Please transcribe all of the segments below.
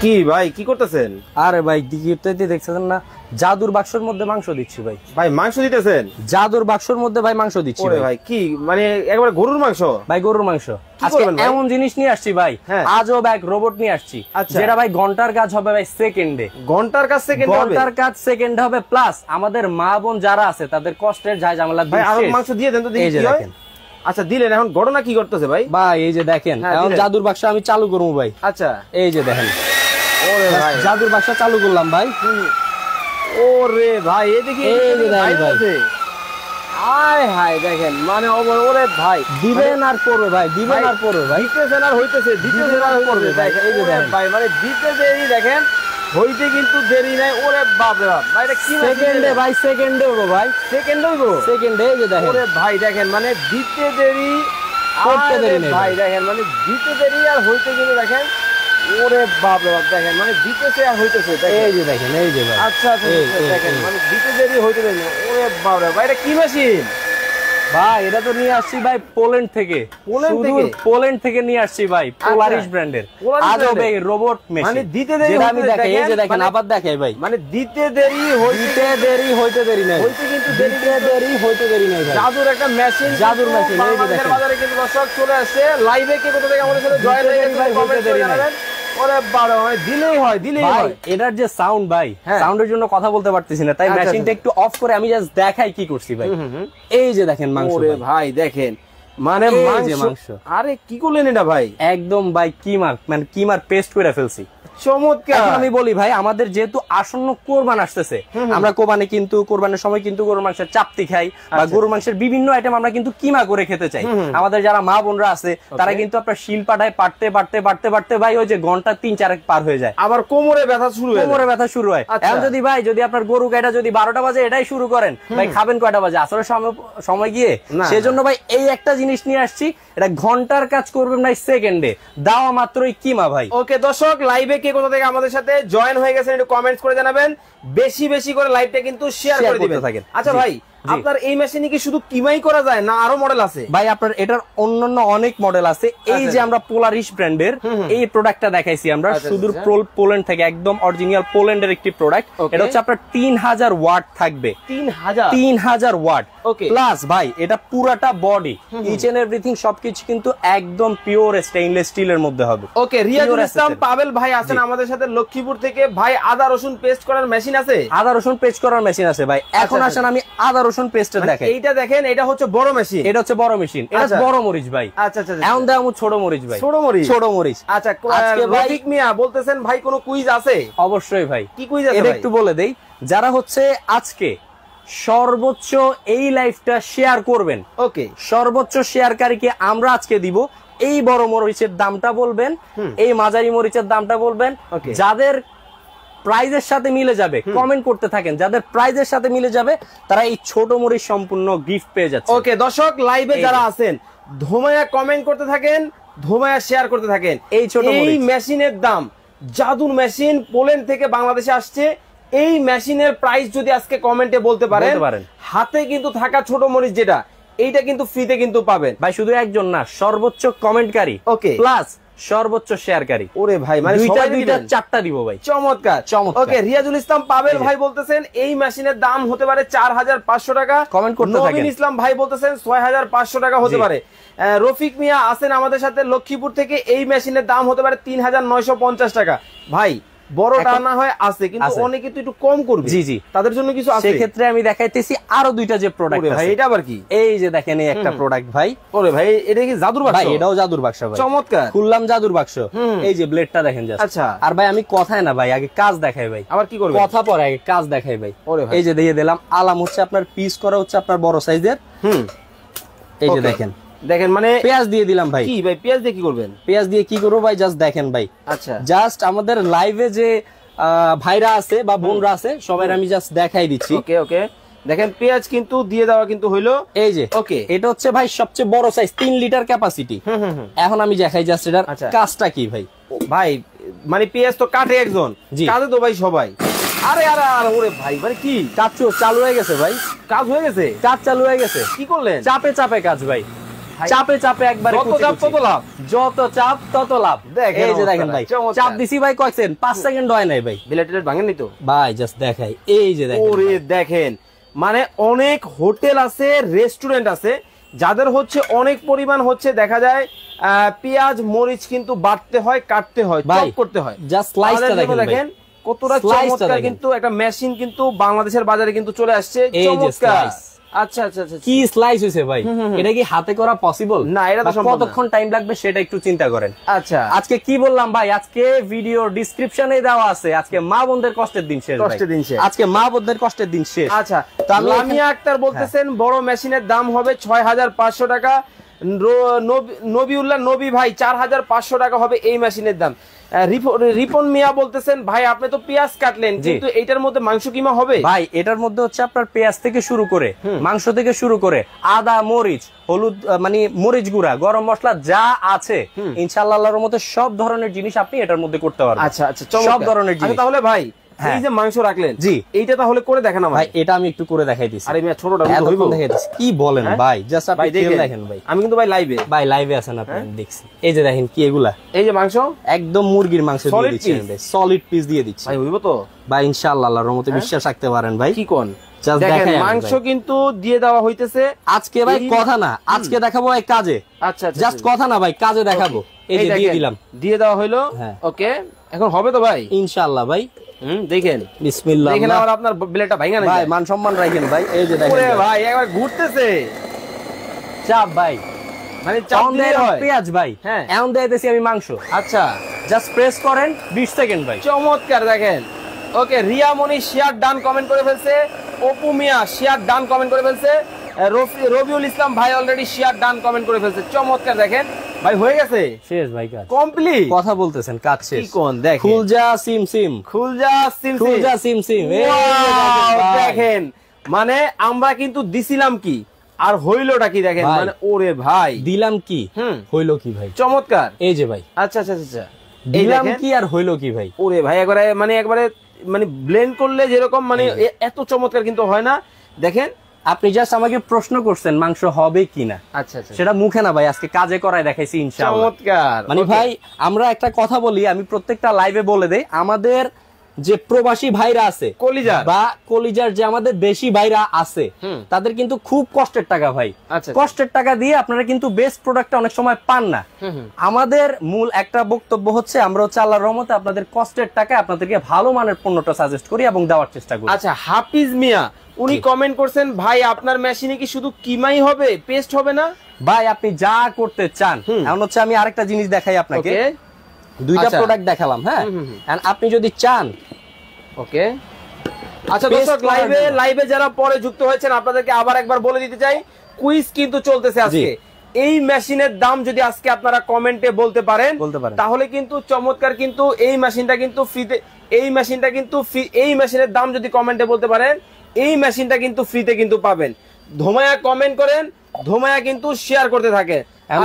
কি ভাই কি করতেছেন? আরে ভাই দিতে দেখছেন না, জাদুর বাক্সের মধ্যে মাংস দিচ্ছি ভাই। ভাই মাংস দিতেছেন? জাদুর বাক্সের মধ্যে ভাই মাংস দিচ্ছি। ওরে ভাই কি মানে একবারে গরুর মাংস? ভাই গরুর মাংস। আজকে এমন জিনিস নিয়ে আসছি ভাই, আজব এক রোবট নিয়ে আসছি যেটা ভাই ঘন্টার কাজ হবে ভাই সেকেন্ডে। ঘন্টার কাজ সেকেন্ডে হবে? ঘন্টার কাজ সেকেন্ডে হবে, প্লাস আমাদের মা বোন যারা আছে তাদের কষ্টের ঝাই ঝামেলা ভাই আরো মাংস দিয়ে দেন তো দেখি কি হয়। আচ্ছা দিলেন, এখন ঘটনা কি করতেছে ভাই? ভাই এই যে দেখেন এখন জাদুর বাক্স আমি চালু করবো ভাই। আচ্ছা এই যে দেখেন, ওরে ভাই জাদুর বাক্স চালু করলাম ভাই। ওরে ভাই এদিকে হায় হায় দেখেন মানে ওরে ভাই দিবেন আর পড়বে ভাই, দিবেন আর পড়বে ভাই, দিতেছেন আর হইতেছে, দিতেছেন আর পড়বে ভাই। এই যে দেখেন ভাই মানে দিতে দেরি দেখেন, হইতে কিন্তু দেরি নাই। ওরে বাপ রে বাপ ভাই, এটা কি সেকেন্ডে ভাই, সেকেন্ডে হইবো ভাই, সেকেন্ডে হইবো, সেকেন্ডে। এই যে দেখেন ওরে ভাই দেখেন মানে দিতে দেরি করতে দেরি নেই ভাই, দেখেন মানে দিতে দেরি আর হইতে কিন্তু দেখেন ওরে বাপ রে বাপ দেখেন মানে দিতেছে আর হইতেছে। এই যে দেখেন, এই যে ভাই আচ্ছা আচ্ছা দেখেন মানে দিতে দেরি হইতে দেরি। ওরে বাপ রে ভাই, এটা কি মেশিন ভাই? এটা তো নিয়ে আসছি ভাই পোল্যান্ড থেকে। পোল্যান্ড থেকে নিয়ে আসছি ভাই, পোলারিস ব্র্যান্ডের আজব এই রোবট মেশিন। মানে দিতে দেরি যেটা আমি দেখাই, এই যে দেখেন আবার দেখাই ভাই, মানে দিতে দেরি হইতে দেরি হইতে দেরি নাই, হইতে কিন্তু দিতে দেরি হইতে দেরি নাই ভাই। জাদুর একটা মেশিন, জাদুর মেশিন। এই যে দেখেন বাজারে কিন্তু দর্শক চলে আসছে লাইভে, কে কোথা থেকে আমাদের সাথে জয়েন হয়ে গেছে কমেন্ট করে জানাবেন। ওরে বাবা মানে দিলেই হয়, দিলেই হয়। এটার যে সাউন্ড ভাই, সাউন্ডের জন্য কথা বলতে পারতেছি না, তাই মেশিনটা একটু অফ করে আমি জাস্ট দেখাই কি করছি ভাই। এই যে দেখেন মাংস। ওরে ভাই দেখেন মানে মাংস। আরে কি করলেন এটা ভাই? একদম ভাই কিমার মানে কিমার পেস্ট করে ফেলছি। চমৎকার। আমি বলি ভাই, আমাদের যেহেতু আসন্ন কোরবান আসতেছে, আমরা কোরবানের সময় কিন্তু গরুর মাংসের চাপতি খাই বা গরুর মাংসের বিভিন্ন আইটেম আমরা কিন্তু কিমা করে খেতে চাই। আমাদের যারা মা বোনরা আছে তারা কিন্তু আপনার শিল পাটায় পাটতে পাটতে পাটতে পাটতে ভাই ওই যে ঘন্টা 3-4 পার হয়ে যায়, আবার কোমরে ব্যথা শুরু হয়। এখন যদি ভাই যদি আপনার গরু গাইটা যদি 12টা বাজে এটাই শুরু করেন, ভাই খাবেন কয়টা বাজে? আসলে সময় গিয়ে। সেজন্য ভাই এই একটা জিনিস নিয়ে আসছি, এটা ঘন্টার কাজ করবেন ভাই সেকেন্ডে, দাওয়া মাত্রই কিমা ভাই। ওকে দর্শক, লাইভে কে কোথা থেকে আমাদের সাথে জয়েন হয়ে গেছেন একটু কমেন্টস করে জানাবেন, বেশি বেশি করে লাইভটা কিন্তু শেয়ার করে দিবেন। আচ্ছা ভাই আপনার এই মেশিনে কি শুধু কিমাই করা যায় না আরো মডেল আছে? ভাই আপনার এটার অন্যান্য অনেক মডেল আছে। এই যে আমরা পোলারিস ব্র্যান্ডের এই প্রোডাক্টটা দেখাইছি আমরা শুধু পোল্যান্ড থেকে, একদম অরিজিনাল পোল্যান্ডের একটি প্রোডাক্ট। এটা হচ্ছে আপনার 3000 ওয়াট থাকবে। 3000 ওয়াট প্লাস ভাই এটা পুরাটা বডি ইচ এন্ড এভরিথিং সবকিছু কিন্তু একদম পিওর স্টেইনলেস স্টিলের মধ্যে হবে। ওকে রিয়াজুল ইসলাম পাবেল ভাই আছেন আমাদের সাথে লক্ষ্মীপুর থেকে। ভাই আদা রসুন পেস্ট করার মেশিন আছে? আদা রসুন পেস্ট করার মেশিন আছে ভাই। এখন আসেন আমি আদা রসুন পেস্টটা দেখাই। এইটা দেখেন, এটা হচ্ছে বড় মেশিন, এটা হচ্ছে বড় মেশিন, এটা বড় মরিচ ভাই। আচ্ছা আচ্ছা এখন দাও ছোট মরিচ ভাই, ছোট মরিচ। আচ্ছা আজকে রফিক মিয়া বলতেছেন ভাই কোন কুইজ আছে? অবশ্যই ভাই। কি কুইজ আছে? এটা একটু বলে দেই, যারা হচ্ছে আজকে সর্বোচ্চ এই লাইভটা শেয়ার করবেন, ওকে, সর্বোচ্চ শেয়ারকারীকে আমরা আজকে দিব এই বড় মরিচের দামটা বলবেন, এই মাঝারি মরিচের দামটা বলবেন। যাদের প্রাইজের সাথে মিলে যাবে কমেন্ট করতে থাকেন, যাদের প্রাইজের সাথে মিলে যাবে তারা এই ছোট মরিচ সম্পূর্ণ গিফট পেয়ে যাচ্ছে। ওকে দর্শক, লাইভে যারা আছেন ধোমায়া কমেন্ট করতে থাকেন, ধোমায়া শেয়ার করতে থাকেন। এই ছোট এই মেশিনের দাম, জাদুর মেশিন পোল্যান্ড থেকে বাংলাদেশে আসছে। এই মেশিনের প্রাইস যদি আজকে কমেন্টে বলতে পারেন, হাতে কিন্তু থাকা ছোট মরিচ যেটা, এইটা কিন্তু ফ্রিতে কিন্তু পাবেন ভাই। শুধু একজন না, সর্বোচ্চ কমেন্টকারী, ওকে, প্লাস সর্বোচ্চ শেয়ারকারী। ওরে ভাই মানে দুইটা চারটা দিব ভাই। চমৎকার চমৎকার। ওকে রিয়াজুল ইসলাম পাবেল ভাই বলতেছেন এই মেশিনের দাম হতে পারে 4500 টাকা। কমেন্ট করতে থাকেন। নবীন ইসলাম ভাই বলতেছেন 6500 টাকা হতে পারে। রফিক মিয়া আছেন আমাদের সাথে লক্ষ্মীপুর থেকে, এই মেশিনের দাম হতে পারে 3950 টাকা। ভাই বড়টা না হয় আছে, কিন্তু অনেকে তো একটু কম করবে। জি জি, তাদের জন্য কিছু আছে। সেক্ষেত্রে আমি দেখাইতেছি আরো দুইটা যে প্রোডাক্ট আছে। ভাই এটা আবার কি? এই যে দেখেন এই একটা প্রোডাক্ট ভাই। ওরে ভাই এটা কি জাদুর বাক্স? ভাই এটাও জাদুর বাক্স ভাই। চমৎকার। খুললাম জাদুর বাক্স। এই যে ব্লেডটা দেখেন জাস্ট। আচ্ছা। আর ভাই আমি কথাই না ভাই, আগে কাজ দেখাই ভাই। আবার কি করবে? কথা পরে আগে কাজ দেখাই ভাই। এই যে দিয়ে দিলাম আলাম হচ্ছে আপনার পিস করা হচ্ছে আপনার বড় সাইজের। এই যে দেখেন দেখেন মানে পেঁয়াজ দিয়ে দিলাম ভাই। কি ভাই পেঁয়াজ দিয়ে কি করবেন? পেঁয়াজ দিয়ে কি করবো ভাই জাস্ট দেখেন ভাই। আচ্ছা জাস্ট আমাদের লাইভে যে ভাইরা আছে বা বোনরা আছে সবাই আমি জাস্ট দেখাই দিচ্ছি। ওকে ওকে দেখেন পেঁয়াজ কিন্তু দিয়ে দেওয়া কিন্তু হইলো। এই যে ওকে, এটা হচ্ছে ভাই সবচেয়ে বড় সাইজ 3 লিটার ক্যাপাসিটি। এখন আমি দেখাই জাস্ট এটার কাজটা কি ভাই। ভাই মানে পেঁয়াজ তো কাটে একজন, কাজে তো ভাই সবাই। আরে আরে আরে ওরে ভাই মানে কি কাজ চালু হয়ে গেছে ভাই? কাজ হয়ে গেছে, কাজ চালু হয়ে গেছে। কি করলেন? চাপে চাপে কাজ ভাই। চাপে চাপে একবারে যত চাপ তত লাভ, যত চাপ তত লাভ। এই যে দেখেন ভাই, চাপ দিছি ভাই কয় সেকেন্ড, 5 সেকেন্ড হয় নাই ভাই, বিলেটেড ভাঙেনি তো ভাই। জাস্ট দেখাই, এই যে দেখেন, ওরে দেখেন, মানে অনেক হোটেল আছে, রেস্টুরেন্ট আছে, যাদের হচ্ছে অনেক পরিমাণ হচ্ছে দেখা যায় পেঁয়াজ মরিচ কিন্তু বাটতে হয়, কাটতে হয়, চপ করতে হয়। জাস্ট স্লাইসটা দেখেন কতটা চমৎকার, কিন্তু একটা মেশিন কিন্তু বাংলাদেশের বাজারে কিন্তু চলে আসছে, চমৎকার। আচ্ছা আচ্ছা আচ্ছা, কি স্লাইস হইছে ভাই, এটা কি হাতে করা পসিবল? না, এটা তো সম্ভব না। কতক্ষণ টাইম লাগবে সেটা একটু চিন্তা করেন। আচ্ছা, আজকে কি বললাম ভাই, আজকে ভিডিও ডেসক্রিপশনে দেওয়া আছে, আজকে মা বোনদের কষ্টের দিন শেষ, কষ্টের দিন শেষ, আজকে মা বোনদের কষ্টের দিন শেষ। আচ্ছা, লামিয়া আক্তার বলতেছেন বড় মেশিনের দাম হবে 6500 টাকা, নবিউল্লাহ নবী ভাই 4500 টাকা হবে এই মেশিনের দাম। রিপন মিয়া বলতেছেন ভাই আপনি তো পেঁয়াজ কাটলেন, কিন্তু এটার মধ্যে মাংস কিমা হবে? ভাই এটার মধ্যে হচ্ছে আপনার পেঁয়াজ থেকে শুরু করে মাংস থেকে শুরু করে আদা মরিচ হলুদ মানে মরিচ গুঁড়া গরম মশলা যা আছে ইনশাআল্লাহ আল্লাহর মধ্যে সব ধরনের জিনিস আপনি এটার মধ্যে করতে পারবেন। আচ্ছা আচ্ছা, সব ধরনের জিনিস। তাহলে ভাই এই যে মাংস রাখলেন, জি, এইটা তাহলে করে দেখান আমায়। ভাই এটা আমি একটু করে দেখাই দিছি। আরে মিয়া ছোটটা হইবো দেখাই দিছি, কি বলেন ভাই? জাস্ট আপনি দেখেন ভাই, আমি কিন্তু ভাই লাইভে আছেন, আপনি দেখছি। এই যে দেখেন কি এগুলা, এই যে মাংস একদম মুরগির মাংস দিয়ে দিচ্ছি ভাই, সলিড পিস দিয়ে দিচ্ছি ভাই। হইবো তো ভাই ইনশাআল্লাহ, আল্লাহর রহমতে বিশ্বাস রাখতে পারেন ভাই। কি কোন দেখেন মাংস কিন্তু দিয়ে দেওয়া হইতেছে আজকে ভাই, কথা না আজকে দেখাবো ভাই কাজে। আচ্ছা, জাস্ট কথা না ভাই, কাজে দেখাবো। এই যে দিয়ে দিলাম, দিয়ে দেওয়া হইলো। ওকে, এখন হবে তো ভাই ইনশাআল্লাহ ভাই। দেখেন বিসমিল্লাহ, দেখেন আর আপনার ব্লেডটা ভাঙা না ভাই, মান সম্মান রাখেন ভাই। এই যে দেখেন ওরে ভাই একবার ঘুরতেছে চাপ ভাই, মানে চাপ দিলে হয় পেঁয়াজ ভাই। হ্যাঁ, এখন দিতেছি আমি মাংস। আচ্ছা, জাস্ট প্রেস করেন 20 সেকেন্ড ভাই। চমৎকার দেখেন। ওকে, রিয়া মনি শেয়ার ডান কমেন্ট করে ফেলছে, অপু মিয়া শেয়ার ডান কমেন্ট করে ফেলছে, রবিউল ইসলাম ভাই অলরেডি শেয়ার ডান কমেন্ট করে ফেলছে। চমৎকার দেখেন ভাই, হয়ে গেছে শেষ ভাই, কাজ কমপ্লিট। কথা বলতেছেন কাজ শেষ, কি কোন দেখেন, খুলজা সিম সিম, খুলজা সিম সিম, খুলজা সিম সিম। দেখেন মানে আমরা কিন্তু দিছিলাম কি আর হইলোটা কি দেখেন, মানে ওরে ভাই দিলাম কি হইলো কি ভাই, চমৎকার। এই যে ভাই, আচ্ছা আচ্ছা আচ্ছা, দিলাম কি আর হইলো কি ভাই, ওরে ভাই একবারে মানে ব্লেন্ড করলে যেরকম মানে এত চমৎকার কিন্তু হয় না। দেখেন আপনি জাস্ট আমাকে প্রশ্ন করছেন মাংস হবে কিনা, আচ্ছা আচ্ছা, সেটা মুখে না ভাই, আজকে কাজে করায় দেখাইছি ইনশাআল্লাহ। চমৎকার। মানে ভাই আমরা একটা কথা বলি, আমি প্রত্যেকটা লাইভে বলে দেই, আমাদের যে প্রবাসী ভাইরা আছে কলিজার বা কলিজার যে আমাদের দেশি ভাইরা আছে, তাদের কিন্তু খুব কষ্টের টাকা ভাই, কষ্টের টাকা দিয়ে আপনারা কিন্তু বেস্ট প্রোডাক্টটা অনেক সময় পান না। আমাদের মূল একটা বক্তব্য হচ্ছে, আমরা হচ্ছে আল্লাহর রহমতে আপনাদের কষ্টের টাকা আপনাদেরকে ভালো মানের পণ্যটা সাজেস্ট করি এবং দেওয়ার চেষ্টা করি। আচ্ছা, হাফিজ মিয়া উনি কমেন্ট করছেন ভাই আপনার মেশিনে কি শুধু কিমাই হবে, পেস্ট হবে না? ভাই আপনি যা করতে চান। এখন হচ্ছে আমি আরেকটা জিনিস দেখাই আপনাকে, দুইটা প্রোডাক্ট দেখালাম। হ্যাঁ, আপনি যদি চান। ওকে, আচ্ছা দর্শক, লাইভে যারা পরে যুক্ত হয়েছেন আপনাদেরকে আবার একবার বলে দিতে চাই, কুইজ কিন্তু চলতেছে আজকে। এই মেশিনের দাম যদি আজকে আপনারা কমেন্টে বলতে পারেন তাহলে কিন্তু চমৎকার, কিন্তু এই মেশিনটা কিন্তু ফ্রিতে, এই মেশিনের দাম যদি কমেন্টে বলতে পারেন এই মেশিনটা কিন্তু ফ্রিতে কিন্তু পাবেন। ধোমায়া কমেন্ট করেন, ধোমায়া কিন্তু শেয়ার করতে থাকে।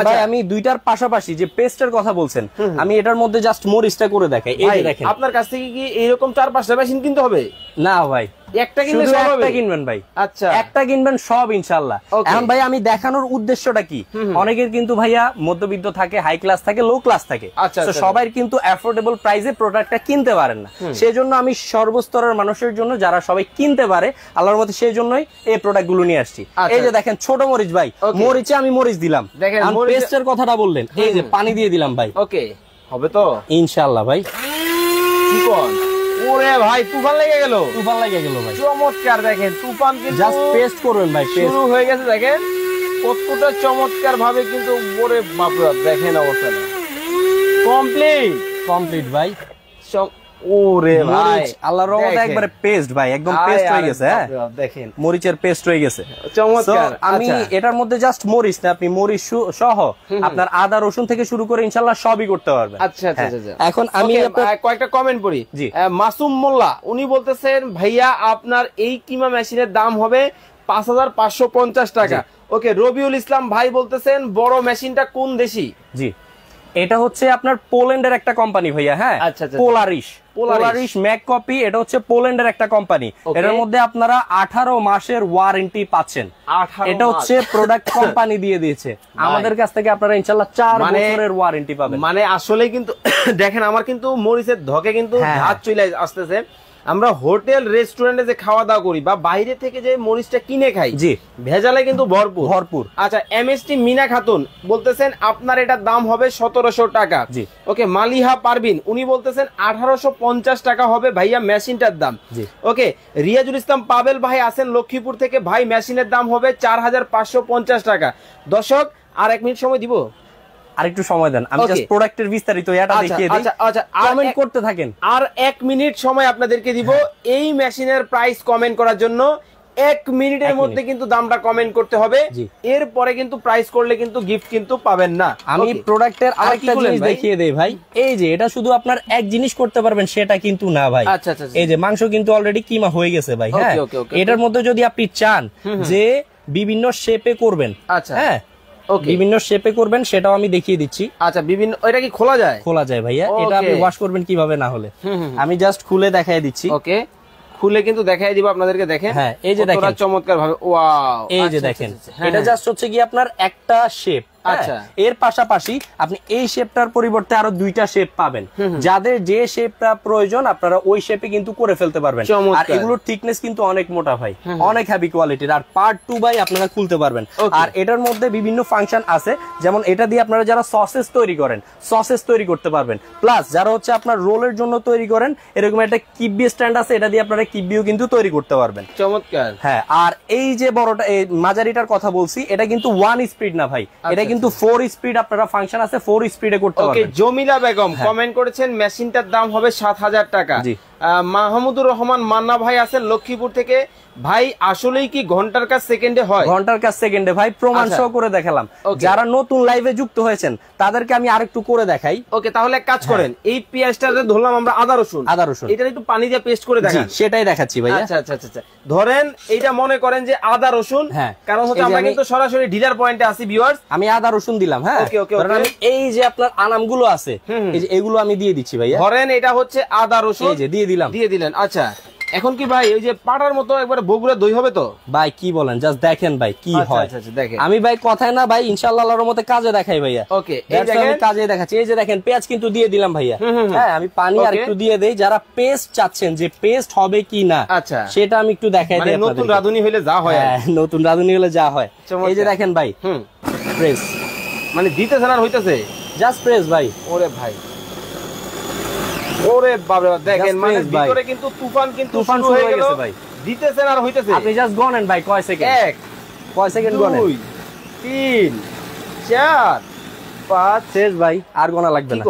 ভাই আমি দুইটার পাশাপাশি যে পেস্টের কথা বলছেন, আমি এটার মধ্যে জাস্ট মরিচটা করে দেখাই। এই যে দেখেন, আপনার কাছ থেকে কি এরকম 4-5টা মেশিন কিনতে হবে? না ভাই, একটা কিনলে সব হবে। একটা কিনবেন ভাই, আচ্ছা একটা কিনবেন সব ইনশাআল্লাহ। এখন ভাই আমি দেখানোর উদ্দেশ্যটা কি, অনেকের কিন্তু ভাইয়া মধ্যবিত্ত থাকে, হাই ক্লাস থাকে, লো ক্লাস থাকে, তো সবাই কিন্তু অ্যাফোর্ডেবল প্রাইসে প্রোডাক্টটা কিনতে পারেন না। সেজন্য আমি সর্বস্তরের মানুষের জন্য, যারা সবাই কিনতে পারে আল্লাহর মতে, সেই জন্যই এই প্রোডাক্ট গুলো নিয়ে আসছি। এই যে দেখেন ছোট মরিচ ভাই, মরিচে আমি মরিচ দিলাম, দেখেন পেস্টের কথাটা বললেন, এই যে পানি দিয়ে দিলাম ভাই। ওকে, হবে তো ইনশাআল্লাহ ভাই। কি কোন ওরে ভাই, তুফান লেগে গেল, তুফান লেগে গেল ভাই। চমৎকার দেখেন, তুফান কিন্তু জাস্ট পেস্ট করবেন ভাই, শুরু হয়ে গেছে। দেখেন কতটা চমৎকার ভাবে কিন্তু, ওরে বাপ রে, দেখেন অবস্থাটা কমপ্লিট ভাই। ওরে ভাই আল্লাহর রহমতে একবারে পেস্ট ভাই, একদম পেস্ট হয়ে গেছে। হ্যাঁ দেখেন, মরিচের পেস্ট হয়ে গেছে, চমৎকার। আমি এটার মধ্যে জাস্ট মরিচ না, আপনি মরিচ সহ আপনার আদা রসুন থেকে শুরু করে ইনশাআল্লাহ সবই করতে পারবেন। আচ্ছা আচ্ছা আচ্ছা, এখন আমি কয়েকটা কমেন্ট পড়ি। জি, মাসুম মোল্লা উনি বলতেছেন ভাইয়া আপনার এই কিমা মেশিনের দাম হবে 5550 টাকা। ওকে, রবিউল ইসলাম ভাই বলতেছেন বড় মেশিনটা কোন দেশি? জি, এটা হচ্ছে আপনার পোল্যান্ডের একটা কোম্পানি ভাইয়া, হ্যাঁ, পোলারিশ ম্যাক কপি। এটা হচ্ছে পোল্যান্ডের একটা কোম্পানি। এটার মধ্যে আপনারা 18 মাসের ওয়ারেন্টি পাচ্ছেন। এটা হচ্ছে প্রোডাক্ট কোম্পানি দিয়ে দিয়েছে, আমাদের কাছ থেকে আপনারা ইনশাআল্লাহ 4 বছরের ওয়ারেন্টি পাবেন। মানে আসলে কিন্তু দেখেন আমার কিন্তু মরিচের ধকে কিন্তু হাত চলে আসতেছে। আমরা হোটেল রেস্টুরেন্টে যে খাওয়া দাওয়া করি বা বাইরে থেকে যে মরিচটা কিনে খাই, জি, ভেজালে কিন্তু ভরপুর। আচ্ছা, এমএসটি মিনা খাতুন বলতেছেন আপনার এটার দাম হবে 1700 টাকা। জি, ওকে। মালিহা পারবিন উনি বলতেছেন 1850 টাকা হবে ভাইয়া মেশিনটার দাম। জি, ওকে। রিয়াজুল ইসলাম পাবেল ভাই আছেন লক্ষ্মীপুর থেকে, ভাই মেশিনের দাম হবে 4550 টাকা। দর্শক আর 1 মিনিট সময় দিব, আরেকটু সময় দেন, আমি জাস্ট প্রোডাক্টের বিস্তারিত এটা দেখিয়ে দিই। আচ্ছা, কমেন্ট করতে থাকেন। আর 1 মিনিট সময় আপনাদেরকে দিব এই মেশিনের প্রাইস কমেন্ট করার জন্য। 1 মিনিটের মধ্যে কিন্তু দামটা কমেন্ট করতে হবে, এরপরে কিন্তু প্রাইস করলে কিন্তু গিফট কিন্তু পাবেন না। আমি প্রোডাক্টের আরেকটা জিনিস দেখিয়ে দেই ভাই। এই যে এটা শুধু আপনার এক জিনিস করতে পারবেন সেটা কিন্তু না ভাই। আচ্ছা, এই যে মাংস কিন্তু অলরেডি কিমা হয়ে গেছে ভাই, হ্যাঁ। এটার মধ্যে যদি আপনি চান যে বিভিন্ন শেপে করবেন, আচ্ছা, হ্যাঁ, বিভিন্ন শেপে করবেন, সেটাও আমি দেখিয়ে দিচ্ছি। আচ্ছা, বিভিন্ন, এটা কি খোলা যায়? খোলা যায় ভাইয়া। এটা আপনি ওয়াশ করবেন কিভাবে না হলে, আমি জাস্ট খুলে দেখাই দিচ্ছি। ওকে, খুলে কিন্তু দেখাই দিব আপনাদেরকে। দেখেন, হ্যাঁ, এই যে দেখেন চমৎকার ভাবে, ওয়াও, এই যে দেখেন, এটা জাস্ট হচ্ছে কি আপনার একটা শেপ। আচ্ছা, এর পাশাপাশি আপনি এই শেপটার পরিবর্তে আরো 2টা শেপ পাবেন। যাদের যে শেপটা প্রয়োজন আপনারা ওই শেপে কিন্তু করে ফেলতে পারবেন। আর এগুলোর থিকনেস কিন্তু অনেক মোটা ভাই, অনেক হেভি কোয়ালিটির। আর পার্ট 2 বাই আপনারা খুলতে পারবেন। আর এটার মধ্যে বিভিন্ন ফাংশন আছে, যেমন এটা দিয়ে আপনারা যারা সসেস তৈরি করেন সসেস তৈরি করতে পারবেন। প্লাস যারা হচ্ছে আপনার রোলের জন্য তৈরি করেন, এরকম একটা কিববি স্ট্যান্ড আছে, এটা দিয়ে আপনারা কিববিও কিন্তু তৈরি করতে পারবেন। চমৎকার। হ্যাঁ, আর এই যে বড়টা, এই মাঝারিটার কথা বলছি, এটা কিন্তু 1 স্পিড না ভাই, এটা কিন্তু 4 স্পিড আপনারা ফাংশন আছে, 4 স্পিডে করতে পারবেন। ওকে, জমিলা বেগম কমেন্ট করেছেন মেশিনটার দাম হবে 7000 টাকা। জি। মাহমুদুর রহমান মান্না ভাই আছেন লক্ষ্মীপুর থেকে, ভাই আসলেই কি ঘন্টার কাজ সেকেন্ডে হয়? ঘন্টার কাজ সেকেন্ডে ভাই, প্রমাণ সহ করে দেখালাম। যারা নতুন লাইভে যুক্ত হয়েছেন তাদেরকে আমি আরেকটু করে দেখাই। ওকে, তাহলে এক কাজ করেন, এই পেঁয়াজটাতে ধরলাম আমরা আদা রসুন, এটা একটু পানি দিয়ে পেস্ট করে দেখান। সেটাই দেখাচ্ছি ভাই। আচ্ছা আচ্ছা আচ্ছা, ধরেন এইটা মনে করেন যে আদা রসুন, হ্যাঁ, কারণ হচ্ছে আমরা কিন্তু সরাসরি ডিলার পয়েন্টে আছি ভিউয়ার্স। আমি আদা রসুন দিলাম, হ্যাঁ। ওকে ওকে, এই যে আপনার আনামগুলো আছে, এই যে এগুলো আমি দিয়ে দিচ্ছি ভাইয়া। ধরেন এটা হচ্ছে আদা রসুন, এই যে দিয়ে দিলেন। আচ্ছা, এখন কি ভাই ওই যে পাটার মতো একবার বগুড়া দই হবে তো? ভাই কি বলেন, জাস্ট দেখেন ভাই কি হয়। আমি ভাই কথায় না ভাই, ইনশাআল্লাহ আল্লাহর মতে কাজে দেখাই ভাইয়া। ওকে, এই দেখেন আমি কাজে দেখাচ্ছি। এই যে দেখেন পেঁয়াজ কিন্তু দিয়ে দিলাম ভাইয়া, হ্যাঁ। আমি পানি আর একটু দিয়ে দেই, যারা পেস্ট চাচ্ছেন যে পেস্ট হবে কি না, আচ্ছা, সেটা আমি একটু দেখাই দিই। নতুন রাঁধুনি হলে যা হয়, নতুন রাঁধুনি হলে যা হয়। এই যে দেখেন ভাই, প্রেস মানে দিতেছেন আর হইতেছে, জাস্ট প্রেস ভাই। ওরে ভাই, ওরে বাবা, দেখেন মানে ভিতরে কিন্তু তুফান শুরু হয়ে গেছে ভাই। দিতেছেন আর হইতেছে, আপনি জাস্ট গনেন ভাই কয় সেকেন্ড, কয় সেকেন্ড গনেন, 2 3 4 5 শেষ ভাই, আর গোনা লাগবে না।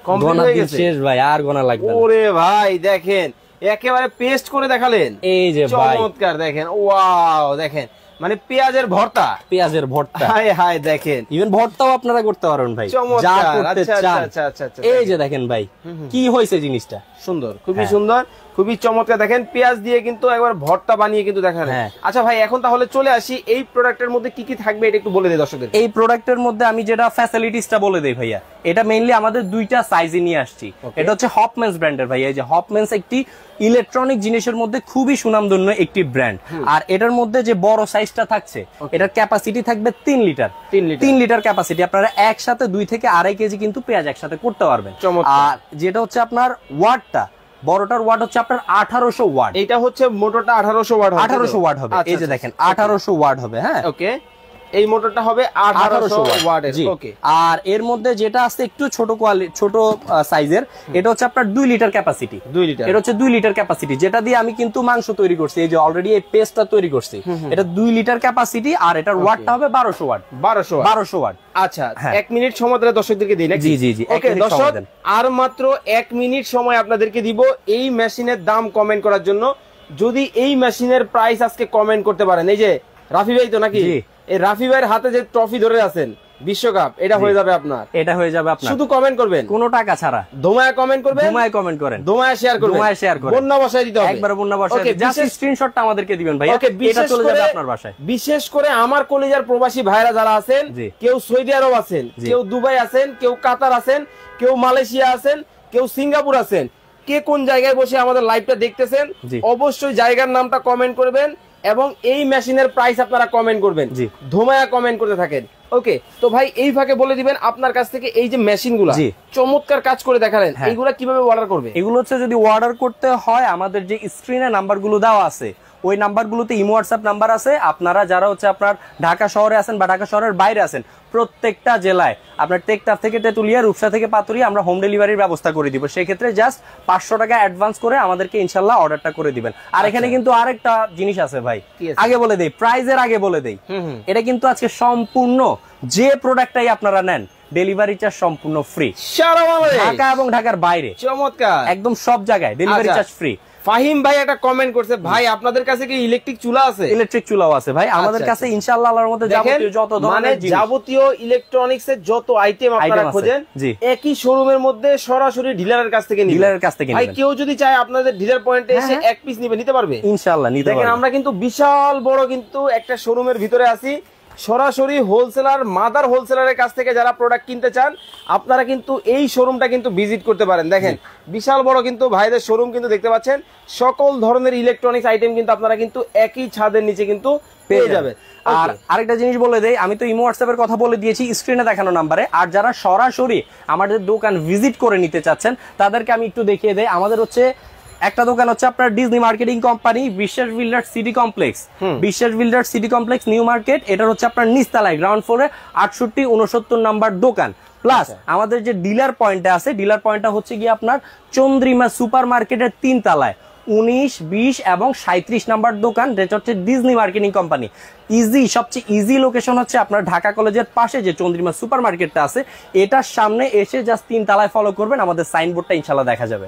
কমপ্লিট হয়ে গেছে, শেষ ভাই, আর গোনা লাগবে না। ওরে ভাই দেখেন, একেবারে পেস্ট করে দেখালেন। এই যে ভাই চমৎকার, দেখেন, ওয়াও, দেখেন মানে পেঁয়াজের ভর্তা, হায় হায়, দেখেন ইভেন ভর্তাও আপনারা করতে পারবেন ভাই, যা করতে চান। এই যে দেখেন ভাই কি হয়েছে জিনিসটা, সুন্দর, খুবই সুন্দর, খুবই চমৎকার। দেখেন পেঁয়াজ দিয়ে কিন্তু একবার ভর্তা বানিয়ে কিন্তু দেখালেন। আচ্ছা ভাই, এখন তাহলে চলে আসি এই প্রোডাক্টের মধ্যে কি কি থাকবে এটা একটু বলে দেই দর্শকদের। এই প্রোডাক্টের মধ্যে আমি যেটা ফ্যাসিলিটিসটা বলে দেই ভাইয়া, এটা মেইনলি আমাদের 2টা সাইজে নিয়ে আসছি। এটা হচ্ছে হপম্যানস ব্র্যান্ডের ভাইয়া। এই যে হপম্যানস একটি ইলেকট্রনিক জিনিসের মধ্যে খুবই সুনামধন্য একটি ব্র্যান্ড। আর এটার মধ্যে যে বড় সাইজটা থাকছে, এটার ক্যাপাসিটি থাকবে 3 লিটার। 3 লিটার ক্যাপাসিটি, আপনারা একসাথে 2 থেকে 2.5 কেজি কিন্তু পেঁয়াজ একসাথে করতে পারবেন। আর যেটা হচ্ছে আপনার ওয়াটটা, বড়টার ওয়াট হচ্ছে আপনার 1800 ওয়াট, এটা হচ্ছে মোটরটা 1800 ওয়াট হবে। 1800 ওয়াট হবে, এই যে দেখেন 1800 ওয়াট হবে, হ্যাঁ। ওকে, এই মোটরটা হবে 1800 ওয়াটের। ওকে, আর এর মধ্যে যেটা আছে একটু ছোট ছোট সাইজের, এটা হচ্ছে আপনার 2 লিটার ক্যাপাসিটি। 2 লিটার, এটা হচ্ছে 2 লিটার ক্যাপাসিটি, যেটা দিয়ে আমি কিন্তু মাংস তৈরি করছি। এই যে অলরেডি এই পেস্টটা তৈরি করছি, এটা 2 লিটার ক্যাপাসিটি। আর এটার ওয়াটটা হবে 1200 ওয়াট। 1200 ওয়াট। আচ্ছা, 1 মিনিট সময় ধরে দর্শকদেরকে দিই নাকি? জি জি জি, ওকে দর্শক, আর মাত্র 1 মিনিট সময় আপনাদেরকে দিব এই মেশিনের দাম কমেন্ট করার জন্য। যদি এই মেশিনের প্রাইস আজকে কমেন্ট করতে পারেন, এই যে রাফি ভাই তো নাকি, এই রাফি ভাইয়ের হাতে যে ট্রফি ধরে আছেন, বিশ্বকাপ এটা হয়ে যাবে আপনার, এটা হয়ে যাবে আপনার। শুধু কমেন্ট করবেন, কোনো টাকা ছাড়া। দোমায় কমেন্ট করবেন, দোমায় কমেন্ট করেন, দোমায় শেয়ার করবেন, দোমায় শেয়ার করেন, বন্যা বসায় দিতে হবে, একবার বন্যা বসায় ওকে, জাস্ট স্ক্রিনশটটা আমাদেরকে দিবেন ভাইয়া, ওকে, এটা চলে যাবে আপনার বাসায়। বিশেষ করে আমার কলিজার প্রবাসী ভাইরা যারা আছেন, কেউ সৌদি আরব আছেন, কেউ দুবাই আছেন, কেউ কাতার আছেন, কেউ মালয়েশিয়া আছেন, কেউ সিঙ্গাপুর আছেন, কে কোন জায়গায় বসে আমাদের লাইভটা দেখতেছেন অবশ্যই জায়গার নামটা কমেন্ট করবেন এবং এই মেশিনের প্রাইস আপনারা কমেন্ট করবেন, ধোমায়া কমেন্ট করতে থাকেন। ওকে, তো ভাই এই ফাঁকে বলে দিবেন আপনার কাছ থেকে এই যে মেশিনগুলো চমৎকার কাজ করে দেখালেন, এইগুলা কিভাবে অর্ডার করবে? এগুলো হচ্ছে যদি অর্ডার করতে হয় আমাদের যে স্ক্রিনে নাম্বারগুলো দেওয়া আছে ওই নাম্বারগুলোতে ইমো হোয়াটসঅ্যাপ নাম্বার আছে। আপনারা যারা হচ্ছে আপনার ঢাকা শহরে আছেন বা ঢাকা শহরের বাইরে আছেন, প্রত্যেকটা জেলায় আপনার টেকটাফ থেকে তেতুলিয়া, রূপসা থেকে পাতুরিয়া আমরা হোম ডেলিভারির ব্যবস্থা করে দিব। সেক্ষেত্রে জাস্ট 500 টাকা অ্যাডভান্স করে আমাদেরকে ইনশাল্লাহ অর্ডারটা করে দিবেন। আর এখানে কিন্তু আরেকটা জিনিস আছে ভাই, আগে বলে দেই, প্রাইজের আগে বলে দেই, এটা কিন্তু আজকে সম্পূর্ণ যে প্রোডাক্টটাই আপনারা নেন ডেলিভারি চার্জ সম্পূর্ণ ফ্রি, সারা বাংলাদেশ, ঢাকা এবং ঢাকার বাইরে, চমৎকার, একদম সব জায়গায় ডেলিভারি চার্জ ফ্রি। ফাহিম ভাই একটা কমেন্ট করছে, ভাই আপনাদের কাছে কি ইলেকট্রিক চুলা আছে? ইলেকট্রিক চুলাও আছে ভাই আমাদের কাছে ইনশাআল্লাহ, আল্লাহর মধ্যে যাবতীয় যত ধরনের জিনিস, যাবতীয় ইলেকট্রনিক্স এর যত আইটেম আপনারা খোঁজেন একই শোরুমের মধ্যে সরাসরি ডিলারের কাছ থেকে নিবেন। ডিলারের কাছ থেকে ভাই কেউ যদি চায় আপনাদের ডিলার পয়েন্টে এসে এক পিস নিতে পারবে ইনশাআল্লাহ, নিতে পারবে। দেখেন আমরা কিন্তু বিশাল বড় কিন্তু একটা শোরুমের ভিতরে আছি, সরাসরি হোলসেলার, মাদার হোলসেলারের কাছ থেকে যারা প্রোডাক্ট কিনতে চান আপনারা কিন্তু এই শোরুমটা কিন্তু ভিজিট করতে পারেন। দেখেন বিশাল বড় কিন্তু ভাইদের শোরুম কিন্তু দেখতে পাচ্ছেন, সকল ধরনের ইলেকট্রনিক্স আইটেম কিন্তু আপনারা কিন্তু একই ছাদের নিচে কিন্তু পেয়ে যাবেন। আর আরেকটা জিনিস বলে দেই, আমি তো ইমো হোয়াটসঅ্যাপের কথা বলে দিয়েছি স্ক্রিনে দেখানো নাম্বারে, আর যারা সরাসরি আমাদের দোকান ভিজিট করে নিতে চাচ্ছেন তাদেরকে আমি একটু দেখিয়ে দেই। আমাদের হচ্ছে একটা দোকান হচ্ছে আপনার ডিজনি মার্কেটিং কোম্পানি, বিশ্বাস বিল্ডার্স সিটি কমপ্লেক্স, বিশ্বাস builders city complex new market, এটা হচ্ছে আপনার নিচতলায় গ্রাউন্ড ফ্লোরে 68-69 নাম্বার দোকান। প্লাস আমাদের যে ডিলার পয়েন্টটা আছে, ডিলার পয়েন্টটা হচ্ছে গিয়ে আপনার চন্দ্রিমা সুপার মার্কেটের 3 তলায় 19, 20 এবং 37 নাম্বার দোকান, যেটা হচ্ছে ডিজনি মার্কেটিং কোম্পানি। ইজি, সবচেয়ে ইজি লোকেশন হচ্ছে আপনার ঢাকা কলেজের পাশে যে চন্দ্রিমা সুপার মার্কেটটা আছে এটার সামনে এসে জাস্ট 3 তলায় ফলো করবেন, আমাদের সাইনবোর্ডটা ইনশাআল্লাহ দেখা যাবে।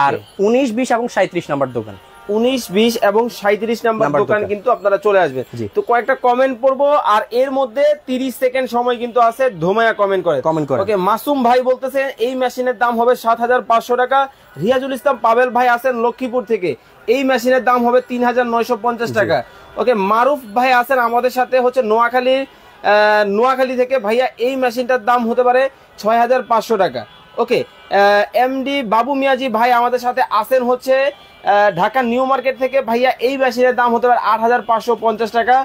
আর 19, 20 এবং 37 নাম্বার দোকান, 19, 20 এবং 37 নাম্বার দোকান কিন্তু আপনারা চলে আসবেন। তো কয়েকটা কমেন্ট পড়বো আর এর মধ্যে 30 সেকেন্ড সময় কিন্তু আছে, ধোমায়া কমেন্ট করে। ওকে, মাসুম ভাই বলতেছে এই মেশিনের দাম হবে 7500 টাকা। রিয়াজুল ইসলাম পাবেল ভাই আছেন লক্ষ্মীপুর থেকে, এই মেশিনের দাম হবে 3950 টাকা। ওকে, মারুফ ভাই আছেন আমাদের সাথে হচ্ছে নোয়াখালী থেকে, ভাইয়া এই মেশিনটার দাম হতে পারে 6500 টাকা। ওকে, এমডি বাবু মিয়াজি ভাই আমাদের সাথে আছেন হচ্ছে ঢাকা নিউ মার্কেট থেকে, ভাইয়া এই মেশিনের দাম হতে পারে 8550 টাকা।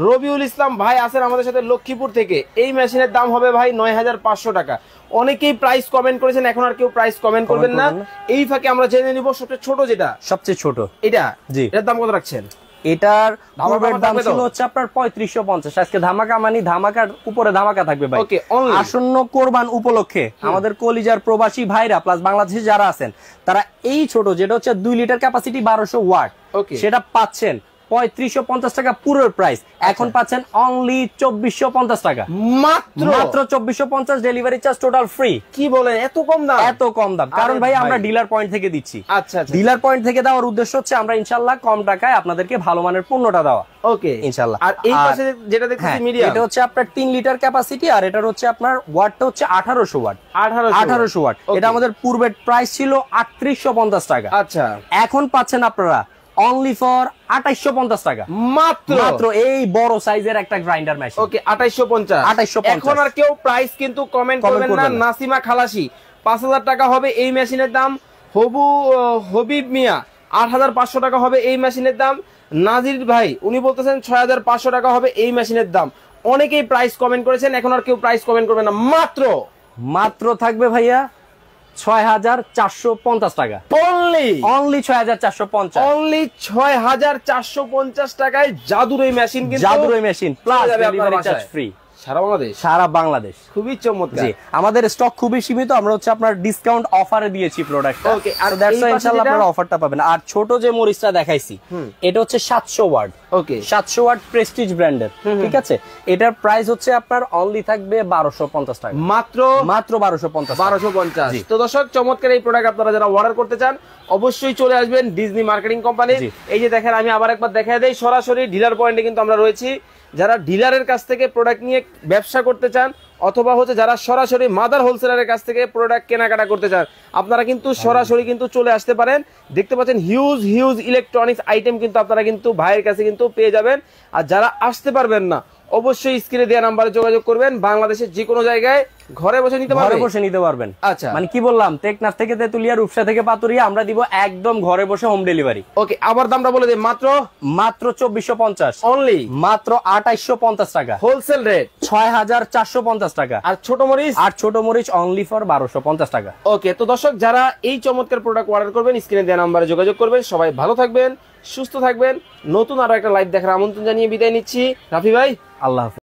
রবিউল ইসলাম ভাই আছেন আমাদের সাথে লক্ষ্মীপুর থেকে, এই মেশিনের দাম হবে ভাই 9500 টাকা। অনেকেই প্রাইস কমেন্ট করেছেন, এখন আর কেউ প্রাইস কমেন্ট করবেন না। এই ফাঁকে আমরা জেনে নিব সবচেয়ে ছোট, যেটা সবচেয়ে ছোট, এটা এটার দাম কত রাখছেন? এটার পূর্বের দাম ছিল হচ্ছে আপনার 3550, আজকে ধামাকা মানে ধামাকার উপরে ধামাকা থাকবে ভাই। আসন্ন কোরবান উপলক্ষে আমাদের কলিজার প্রবাসী ভাইরা প্লাস বাংলাদেশে যারা আছেন তারা এই ছোট, যেটা হচ্ছে 2 লিটার ক্যাপাসিটি 1200 ওয়াট, সেটা পাচ্ছেন 3550 টাকা পুরো প্রাইস। এখন পাচ্ছেন অনলি 2450 টাকা, মাত্র 2450, ডেলিভারি চার্জ টোটাল ফ্রি। কি বলেন, এত কম দাম? এত কম দাম, কারণ ভাই আমরা ডিলার পয়েন্ট থেকে দিচ্ছি। আচ্ছা, ডিলার পয়েন্ট থেকে দেওয়ার উদ্দেশ্য হচ্ছে আমরা ইনশাআল্লাহ কম টাকায় আপনাদেরকে ভালো মানের পণ্যটা দেওয়া। ওকে, ইনশাআল্লাহ। আর এই পাশে যেটা দেখতেছি মিডিয়াম, এটা হচ্ছে আপনার 3 লিটার ক্যাপাসিটি, আর এটার হচ্ছে আপনার ওয়াটটা হচ্ছে 1800 ওয়াট। 1800 ওয়াট, এটা আমাদের পূর্বের প্রাইস ছিল 3850 টাকা। আচ্ছা, এখন পাচ্ছেন আপনারা অনলি ফর 2850 টাকা, মাত্র এই বড় সাইজের একটা গ্রাইন্ডার মেশিন। ওকে, 2850। এখন আর কেউ প্রাইস কিন্তু কমেন্ট করবেন না। নাসিমা খালাসি 5000 টাকা হবে এই মেশিনের দাম। হবিব মিয়া 8500 টাকা হবে এই মেশিনের দাম। নাজির ভাই উনি বলতেছেন 6500 টাকা হবে এই মেশিনের দাম। অনেকেই প্রাইস কমেন্ট করেছেন, এখন আর কেউ প্রাইস কমেন্ট করবেন না। মাত্র থাকবে ভাইয়া 6450 টাকা, অনলি 6450, অনলি 6450 টাকায় জাদুর এই মেশিন, জাদুর এই machine plus delivery charge free সারা বাংলাদেশ। খুবই চমৎকার। আমাদের স্টক খুবই সীমিত, আমরা হচ্ছে আপনার ডিসকাউন্ট অফারে দিয়েছি প্রোডাক্ট। ওকে, আর দ্যাটস ওয়াই ইনশাআল্লাহ আপনারা অফারটা পাবেন। আর ছোট যে মরিচটা দেখাইছি এটা হচ্ছে 700 ওয়াট। ওকে, 700 ওয়াট প্রেস্টিজ ব্র্যান্ডের, ঠিক আছে। এটার প্রাইস হচ্ছে আপনার অনলি থাকবে 1250 টাকা, মাত্র 1250। তো দর্শক, চমৎকার এই প্রোডাক্ট আপনারা যারা অর্ডার করতে চান অবশ্যই চলে আসবেন ডিজনি মার্কেটিং কোম্পানির। এই যে দেখেন, আমি আবার একবার দেখাই দেই, সরাসরি ডিলার পয়েন্টে কিন্তু আমরা রয়েছি। যারা ডিলারের কাছ থেকে প্রোডাক্ট নিয়ে ব্যবসা করতে চান অথবা হচ্ছে যারা সরাসরি মাদার হোলসেলারের কাছ থেকে প্রোডাক্ট কেনাকাটা করতে চান, আপনারা কিন্তু সরাসরি কিন্তু চলে আসতে পারেন। দেখতে পাচ্ছেন হিউজ হিউজ ইলেকট্রনিক্স আইটেম কিন্তু আপনারা কিন্তু ভাইয়ের কাছে কিন্তু পেয়ে যাবেন। আর যারা আসতে পারবেন না, অবশ্যই স্ক্রিনে দেওয়া নাম্বারে যোগাযোগ করবেন। বাংলাদেশের যে কোনো জায়গায় ঘরে বসে নিতে পারবেন, ঘরে বসে নিতে পারবেন। আচ্ছা, মানে কি বললাম, টেকনাফ থেকে তেতুলিয়া, রূপসা থেকে পাতুরিয়া আমরা দিব একদম ঘরে বসে হোম ডেলিভারি। ওকে, আবার দামটা বলে দিই, মাত্র 2450 অনলি, মাত্র 2850 টাকা হোলসেল রেট 6450 টাকা। আর ছোট মরিচ, আর ছোট মরিচ অনলি ফর 1250 টাকা। ওকে, তো দর্শক যারা এই চমৎকার প্রোডাক্ট অর্ডার করবেন স্ক্রিনে দেওয়া নাম্বারে যোগাযোগ করবেন। সবাই ভালো থাকবেন, সুস্থ থাকবেন। নতুন আরো একটা লাইভ দেখার আমন্ত্রণ জানিয়ে বিদায় নিচ্ছি। রাফি ভাই, আল্লাহ হাফেজ।